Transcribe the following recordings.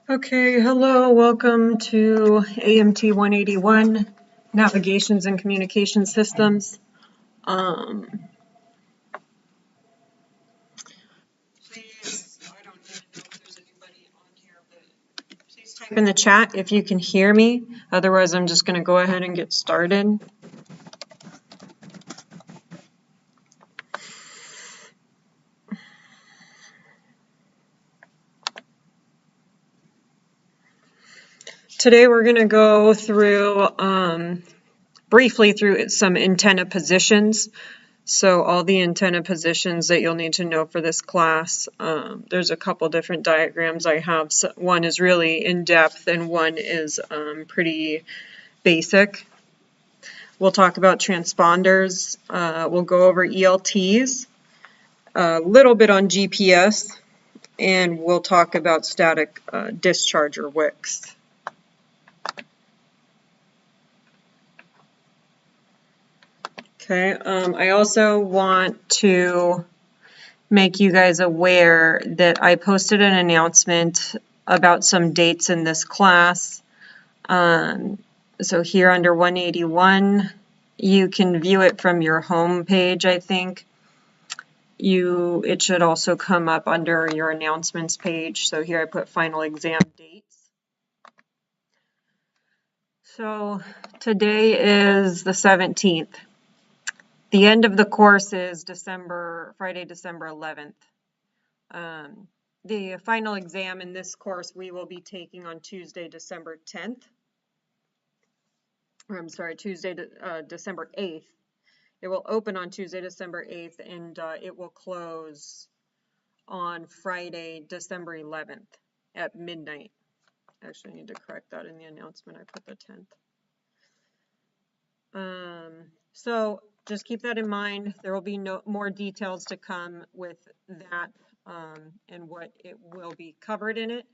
Okay, hello, welcome to AMT 181, Navigations and Communication Systems. Please, I don't even know if there's anybody on here, but please type in the chat if you can hear me. Otherwise, I'm just going to go ahead and get started. Today, we're going to go through briefly through some antenna positions. So all the antenna positions that you'll need to know for this class, there's a couple different diagrams I have. So one is really in-depth and one is pretty basic. We'll talk about transponders. We'll go over ELTs, a little bit on GPS, and we'll talk about static discharge or wicks. Okay, I also want to make you guys aware that I posted an announcement about some dates in this class. So here under 181, you can view it from your home page, I think. It should also come up under your announcements page. So here I put final exam dates. So today is the 17th. The end of the course is Friday, December 11th. The final exam in this course we will be taking on Tuesday, December 10th. Or I'm sorry, Tuesday, December 8th. It will open on Tuesday, December 8th, and it will close on Friday, December 11th at midnight. Actually, I need to correct that in the announcement. I put the 10th. So just keep that in mind. There will be more details to come with that and what it will be covered in it.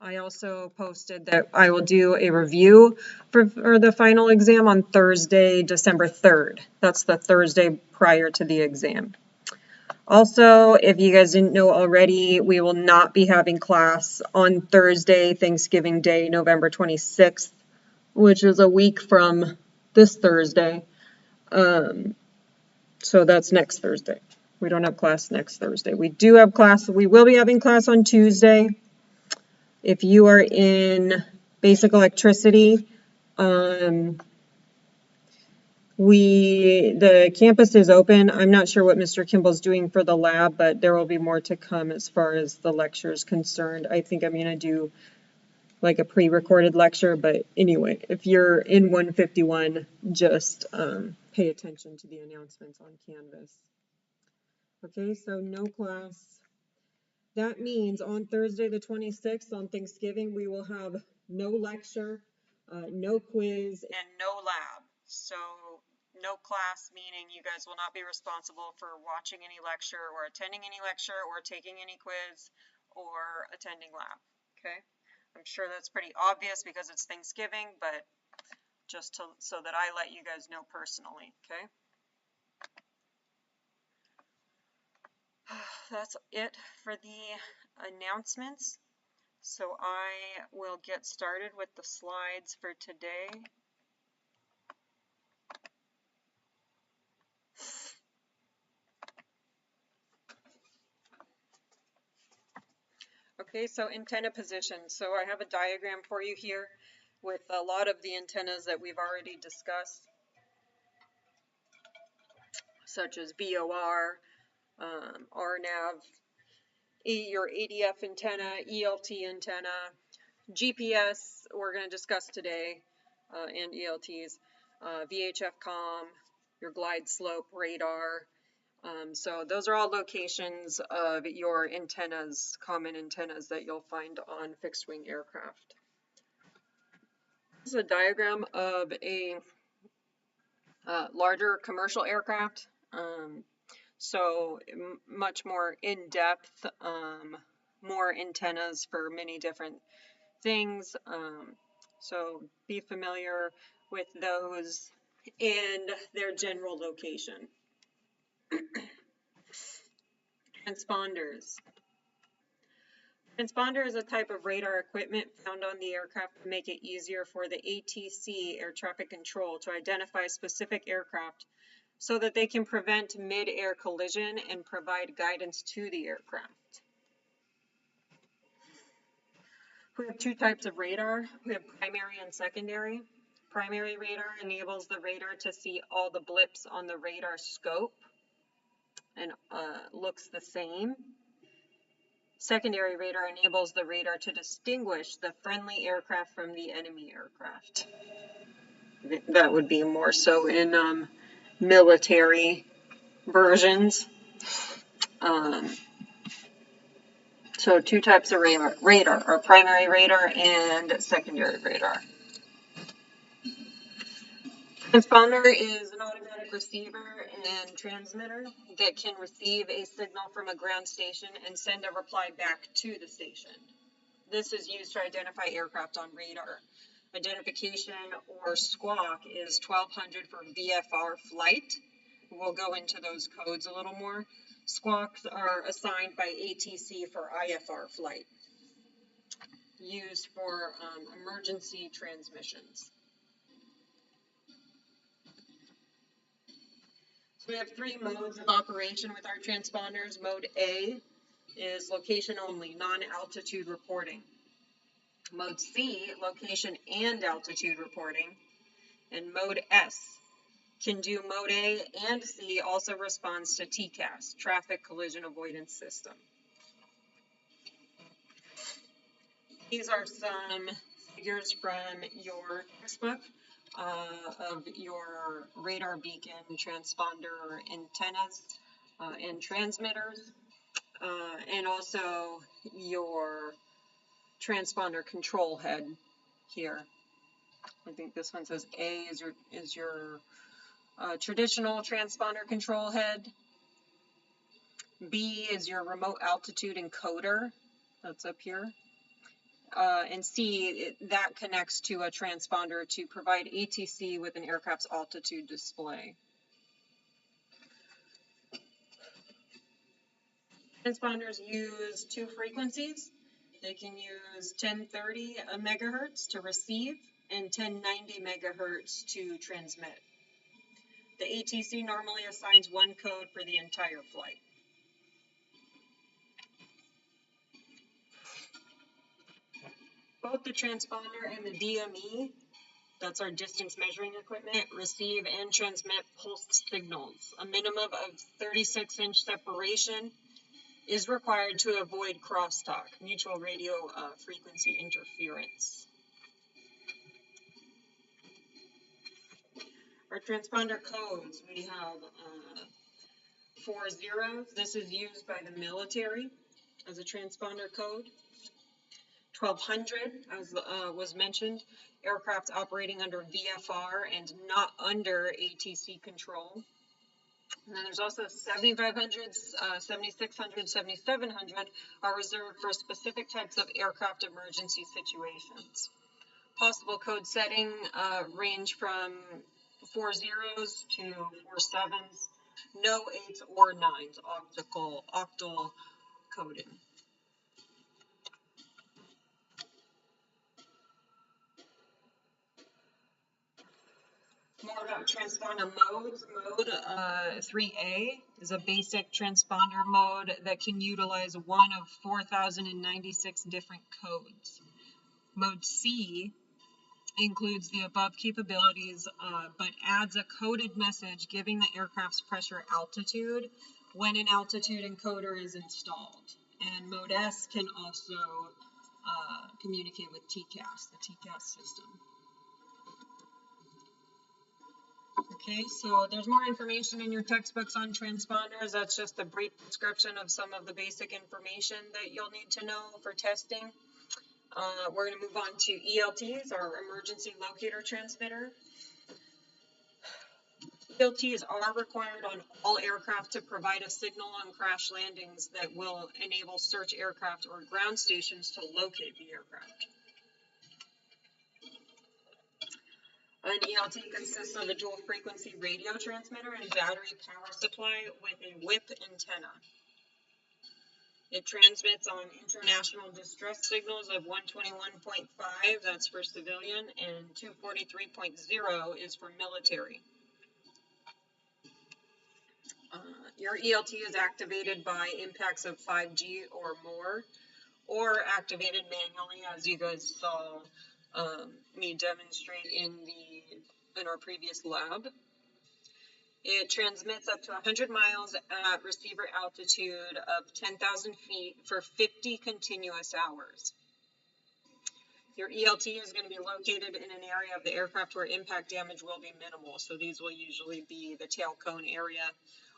I also posted that I will do a review for the final exam on Thursday, December 3rd. That's the Thursday prior to the exam. Also, if you guys didn't know already, we will not be having class on Thursday, Thanksgiving Day, November 26th, which is a week from this Thursday. So that's next Thursday. We don't have class next Thursday. We do have class. We will be having class on Tuesday. If you are in basic electricity, the campus is open. I'm not sure what Mr. Kimball's doing for the lab, but there will be more to come as far as the lecture is concerned. I think I'm going to do like a pre-recorded lecture, but anyway, if you're in 151, just pay attention to the announcements on Canvas. Okay, so no class. That means on Thursday the 26th, on Thanksgiving, we will have no lecture, no quiz, and no lab. So no class, meaning you guys will not be responsible for watching any lecture or attending any lecture or taking any quiz or attending lab, okay? I'm sure that's pretty obvious because it's Thanksgiving, but just so that I let you guys know personally, okay? That's it for the announcements. So I will get started with the slides for today. Okay, so antenna position. So I have a diagram for you here with a lot of the antennas that we've already discussed, such as VOR, RNAV, your ADF antenna, ELT antenna, GPS we're going to discuss today, and ELTs, VHF comm, your glide slope radar. So those are all locations of your antennas, common antennas that you'll find on fixed wing aircraft. This is a diagram of a larger commercial aircraft. So much more in-depth, more antennas for many different things. So be familiar with those and their general location. Transponders. Transponder is a type of radar equipment found on the aircraft to make it easier for the ATC, air traffic control, to identify specific aircraft so that they can prevent mid-air collision and provide guidance to the aircraft. We have two types of radar. We have primary and secondary. Primary radar enables the radar to see all the blips on the radar scope and looks the same. Secondary radar enables the radar to distinguish the friendly aircraft from the enemy aircraft. That would be more so in military versions. So two types of radar are primary radar and secondary radar. Transponder is an automatic receiver and transmitter that can receive a signal from a ground station and send a reply back to the station. This is used to identify aircraft on radar. Identification, or squawk, is 1200 for VFR flight. We'll go into those codes a little more. Squawks are assigned by ATC for IFR flight, used for emergency transmissions. So we have three modes of operation with our transponders. Mode A is location only, non-altitude reporting. Mode C, location and altitude reporting. And mode S can do mode A and C, also responds to TCAS, Traffic Collision Avoidance System. These are some figures from your textbook of your radar beacon, transponder antennas and transmitters, and also your transponder control head here. I think this one says A is your traditional transponder control head. B is your remote altitude encoder. That's up here. And C, that connects to a transponder to provide ATC with an aircraft's altitude display. Transponders use two frequencies. They can use 1030 megahertz to receive and 1090 megahertz to transmit. The ATC normally assigns one code for the entire flight. Both the transponder and the DME, that's our distance measuring equipment, receive and transmit pulsed signals. A minimum of 36-inch separation is required to avoid crosstalk, mutual radio frequency interference. Our transponder codes, we have 4 zeros. This is used by the military as a transponder code. 1200, as was mentioned, aircraft operating under VFR and not under ATC control. And then there's also 7500, 7600, 7700 are reserved for specific types of aircraft emergency situations. Possible code setting range from 4 zeros to 4 sevens, no 8s or 9s, octal coding. More about transponder modes. Mode 3A is a basic transponder mode that can utilize one of 4,096 different codes. Mode C includes the above capabilities, but adds a coded message giving the aircraft's pressure altitude when an altitude encoder is installed. And Mode S can also communicate with TCAS, the TCAS system. Okay, so there's more information in your textbooks on transponders. That's just a brief description of some of the basic information that you'll need to know for testing. We're going to move on to ELTs, our emergency locator transmitter. ELTs are required on all aircraft to provide a signal on crash landings that will enable search aircraft or ground stations to locate the aircraft. An ELT consists of a dual frequency radio transmitter and battery power supply with a whip antenna. It transmits on international distress signals of 121.5, that's for civilian, and 243.0 is for military. Your ELT is activated by impacts of 5G or more, or activated manually, as you guys saw me demonstrate in our previous lab. It transmits up to 100 miles at receiver altitude of 10,000 feet for 50 continuous hours. Your ELT is going to be located in an area of the aircraft where impact damage will be minimal. So these will usually be the tail cone area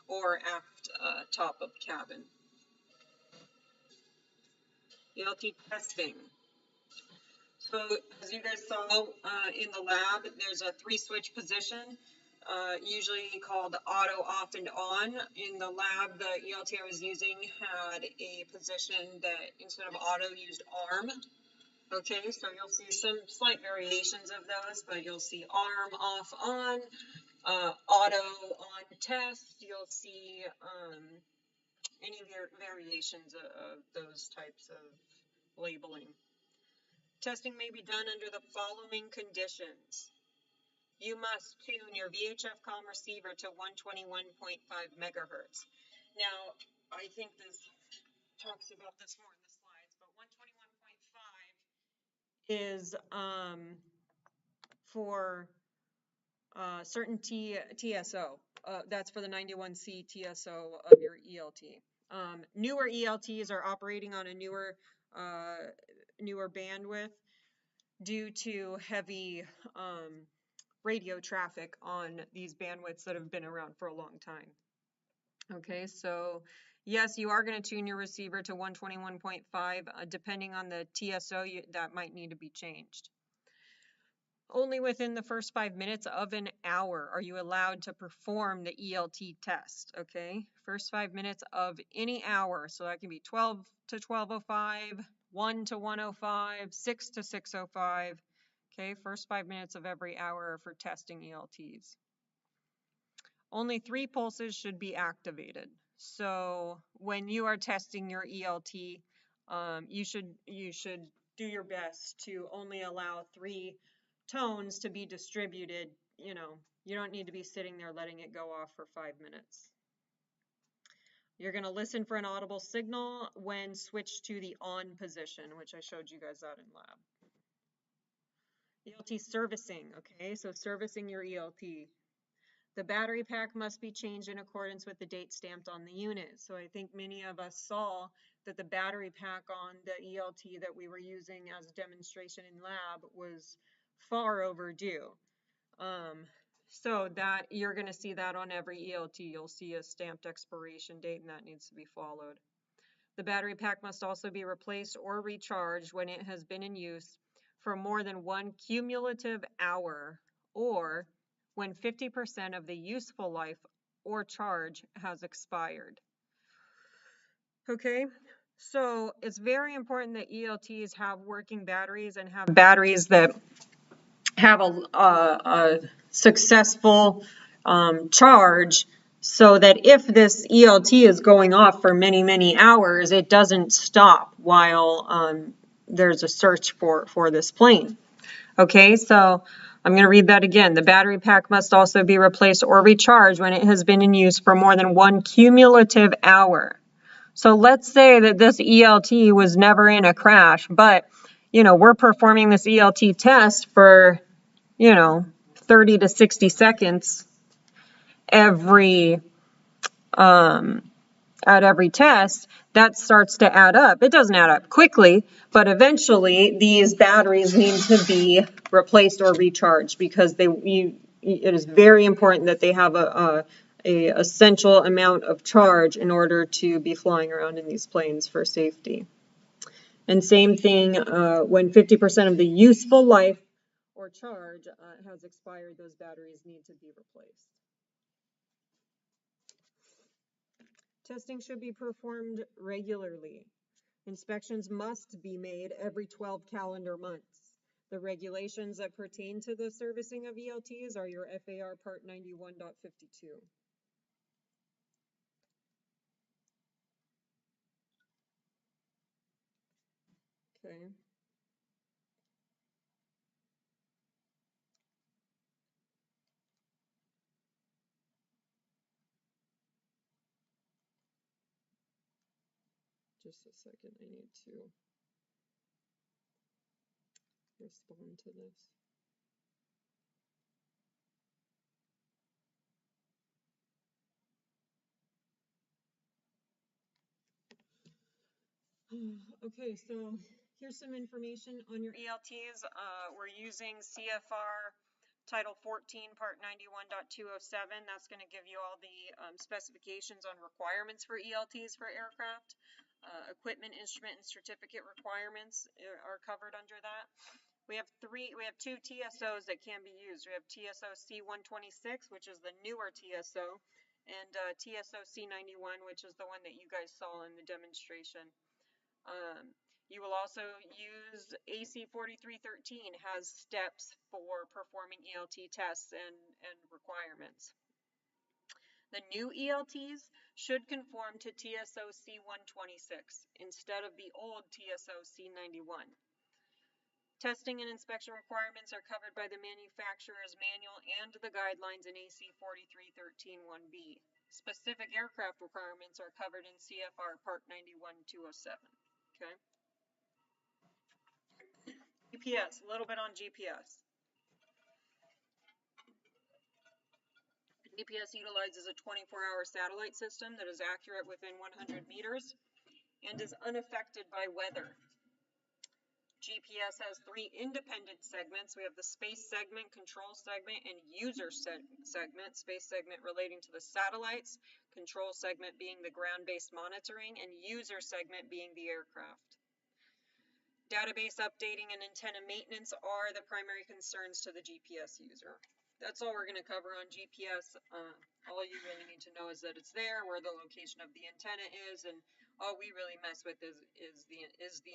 or aft top of cabin. ELT testing. So as you guys saw in the lab, there's a 3-switch position, usually called auto, off, and on. In the lab, the ELT I was using had a position that instead of auto used arm. Okay, so you'll see some slight variations of those, but you'll see arm, off, on, auto, on, test. You'll see any variations of those types of labeling. Testing may be done under the following conditions. You must tune your VHF comm receiver to 121.5 megahertz. Now, I think this talks about this more in the slides, but 121.5 is for certain TSO. That's for the 91C TSO of your ELT. Newer ELTs are operating on a newer bandwidth due to heavy radio traffic on these bandwidths that have been around for a long time. Okay, so yes, you are going to tune your receiver to 121.5. Depending on the TSO, that might need to be changed. Only within the first 5 minutes of an hour are you allowed to perform the ELT test, okay? First 5 minutes of any hour, so that can be 12 to 12:05, 1 to 1:05, 6 to 6:05, okay? First 5 minutes of every hour for testing ELTs. Only 3 pulses should be activated. So when you are testing your ELT, you should do your best to only allow 3 tones to be distributed. You don't need to be sitting there letting it go off for 5 minutes. You're going to listen for an audible signal when switched to the on position, which I showed you guys that in lab. ELT servicing, okay, so servicing your ELT. The battery pack must be changed in accordance with the date stamped on the unit. So I think many of us saw that the battery pack on the ELT that we were using as a demonstration in lab was far overdue. So that you're going to see that on every ELT. You'll see a stamped expiration date, and that needs to be followed. The battery pack must also be replaced or recharged when it has been in use for more than 1 cumulative hour, or when 50% of the useful life or charge has expired. Okay, so it's very important that ELTs have working batteries and have batteries that have a successful charge, so that if this ELT is going off for many, many hours, it doesn't stop while there's a search for this plane. Okay, so I'm going to read that again. The battery pack must also be replaced or recharged when it has been in use for more than 1 cumulative hour. So let's say that this ELT was never in a crash, but, we're performing this ELT test for, 30 to 60 seconds at every test. That starts to add up. It doesn't add up quickly, but eventually these batteries need to be replaced or recharged, because it is very important that they have a essential amount of charge in order to be flying around in these planes for safety. And same thing, when 50% of the useful life or charge has expired, those batteries need to be replaced. Testing should be performed regularly. Inspections must be made every 12 calendar months. The regulations that pertain to the servicing of ELTs are your FAR Part 91.52. Okay. Just a second, I need to respond to this. Okay, so here's some information on your ELTs. We're using CFR Title 14, Part 91.207. That's going to give you all the specifications on requirements for ELTs for aircraft. Equipment, instrument, and certificate requirements are covered under that. We have two TSOs that can be used. We have TSO C126, which is the newer TSO, and TSO C91, which is the one that you guys saw in the demonstration. You will also use AC 4313 has steps for performing ELT tests and requirements. The new ELTs should conform to TSO C126 instead of the old TSO C91. Testing and inspection requirements are covered by the manufacturer's manual and the guidelines in AC 4313-1B. Specific aircraft requirements are covered in CFR Part 91.207. Okay. GPS, a little bit on GPS. GPS utilizes a 24-hour satellite system that is accurate within 100 meters and is unaffected by weather. GPS has three independent segments. We have the space segment, control segment, and user segment. Space segment relating to the satellites, control segment being the ground-based monitoring, and user segment being the aircraft. Database updating and antenna maintenance are the primary concerns to the GPS user. That's all we're going to cover on GPS. All you really need to know is that it's there, where the location of the antenna is, and all we really mess with is the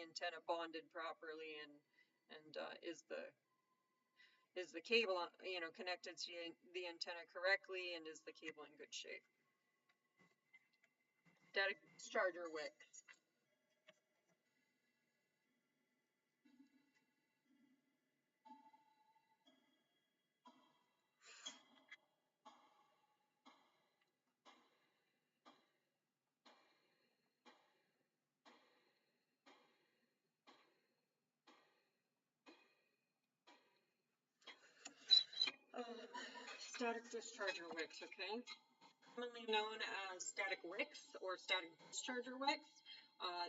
antenna bonded properly, and is the cable connected to the antenna correctly, and is the cable in good shape. Static discharger wick. Static discharger wicks, okay? Commonly known as static wicks or static discharger wicks.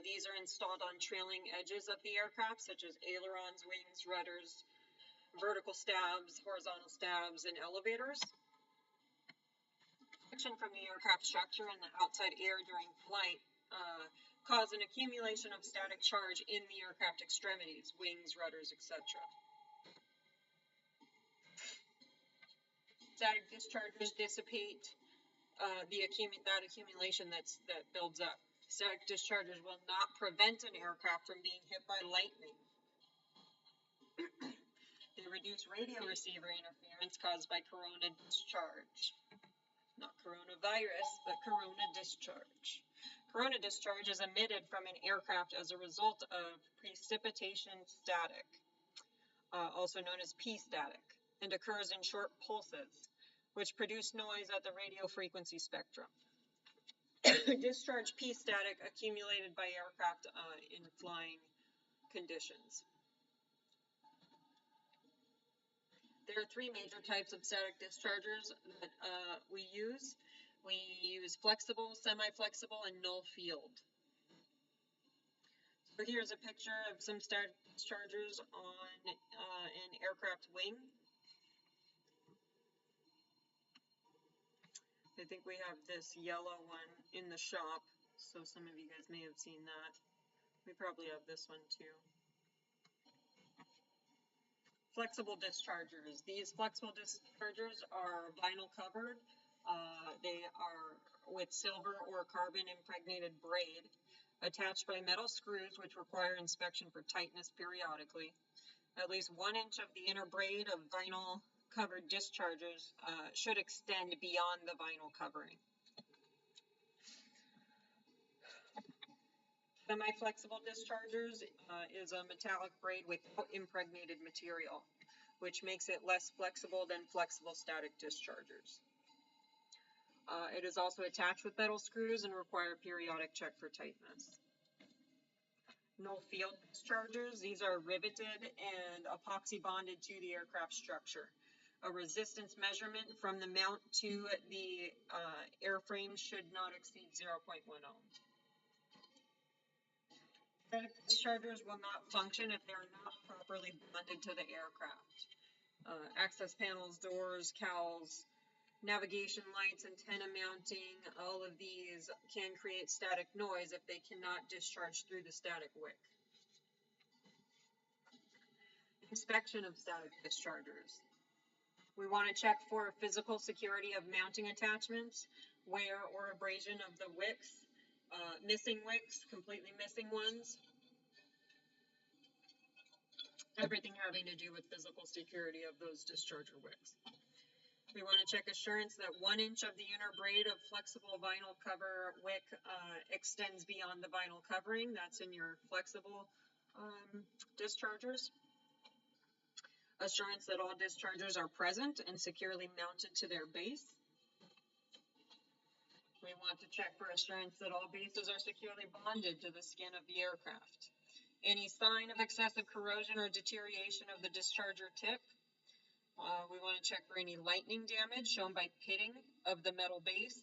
These are installed on trailing edges of the aircraft, such as ailerons, wings, rudders, vertical stabs, horizontal stabs, and elevators. Friction from the aircraft structure and the outside air during flight cause an accumulation of static charge in the aircraft extremities, wings, rudders, etc. Static dischargers dissipate that accumulation that builds up. Static dischargers will not prevent an aircraft from being hit by lightning. They reduce radio receiver interference caused by corona discharge. Not coronavirus, but corona discharge. Corona discharge is emitted from an aircraft as a result of precipitation static, also known as P static, and occurs in short pulses, which produce noise at the radio frequency spectrum. Discharge P static accumulated by aircraft in flying conditions. There are three major types of static dischargers that we use. We use flexible, semi-flexible, and null field. So here's a picture of some static dischargers on an aircraft wing. I think we have this yellow one in the shop, so some of you guys may have seen that. We probably have this one too. Flexible dischargers. These flexible dischargers are vinyl covered. They are with silver or carbon impregnated braid, attached by metal screws which require inspection for tightness periodically. At least 1 inch of the inner braid of vinyl covered dischargers should extend beyond the vinyl covering. Semi-flexible dischargers is a metallic braid without impregnated material, which makes it less flexible than flexible static dischargers. It is also attached with metal screws and require periodic check for tightness. No field dischargers, these are riveted and epoxy bonded to the aircraft structure. A resistance measurement from the mount to the airframe should not exceed 0.10 ohm. Static dischargers will not function if they are not properly bonded to the aircraft. Access panels, doors, cowls, navigation lights, antenna mounting, all of these can create static noise if they cannot discharge through the static wick. Inspection of static dischargers. We want to check for physical security of mounting attachments, wear or abrasion of the wicks, missing wicks, completely missing ones, everything having to do with physical security of those discharger wicks. We want to check assurance that 1 inch of the inner braid of flexible vinyl cover wick extends beyond the vinyl covering. That's in your flexible dischargers. Assurance that all dischargers are present and securely mounted to their base. We want to check for assurance that all bases are securely bonded to the skin of the aircraft. Any sign of excessive corrosion or deterioration of the discharger tip. We want to check for any lightning damage shown by pitting of the metal base.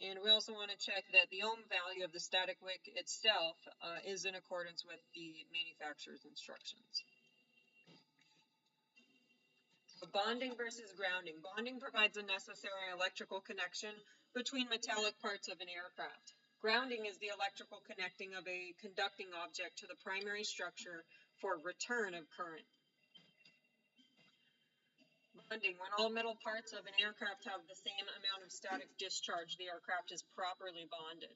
And we also want to check that the ohm value of the static wick itself is in accordance with the manufacturer's instructions. So bonding versus grounding. Bonding provides a necessary electrical connection between metallic parts of an aircraft. Grounding is the electrical connecting of a conducting object to the primary structure for return of current. Bonding. When all metal parts of an aircraft have the same amount of static discharge, the aircraft is properly bonded.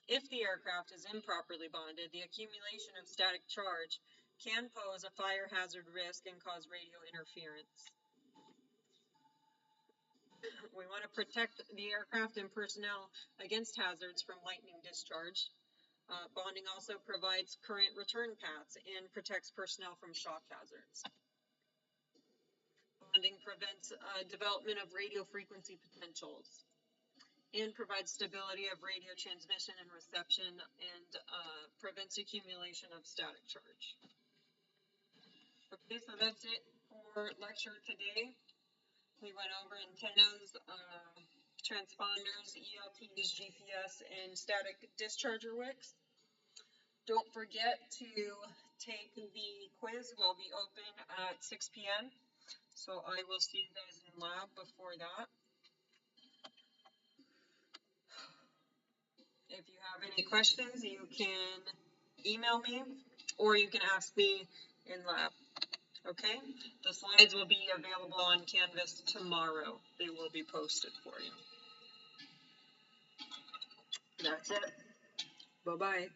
If the aircraft is improperly bonded, the accumulation of static charge can pose a fire hazard risk and cause radio interference. We want to protect the aircraft and personnel against hazards from lightning discharge. Bonding also provides current return paths and protects personnel from shock hazards. Bonding prevents development of radio frequency potentials and provides stability of radio transmission and reception and prevents accumulation of static charge. Okay, so that's it for lecture today. We went over antennas, transponders, ELTs, GPS, and static discharger wicks. Don't forget to take the quiz. We'll be open at 6 p.m. So I will see you guys in lab before that. If you have any questions, you can email me or you can ask me in lab. Okay? The slides will be available on Canvas tomorrow. They will be posted for you. That's it. Bye-bye.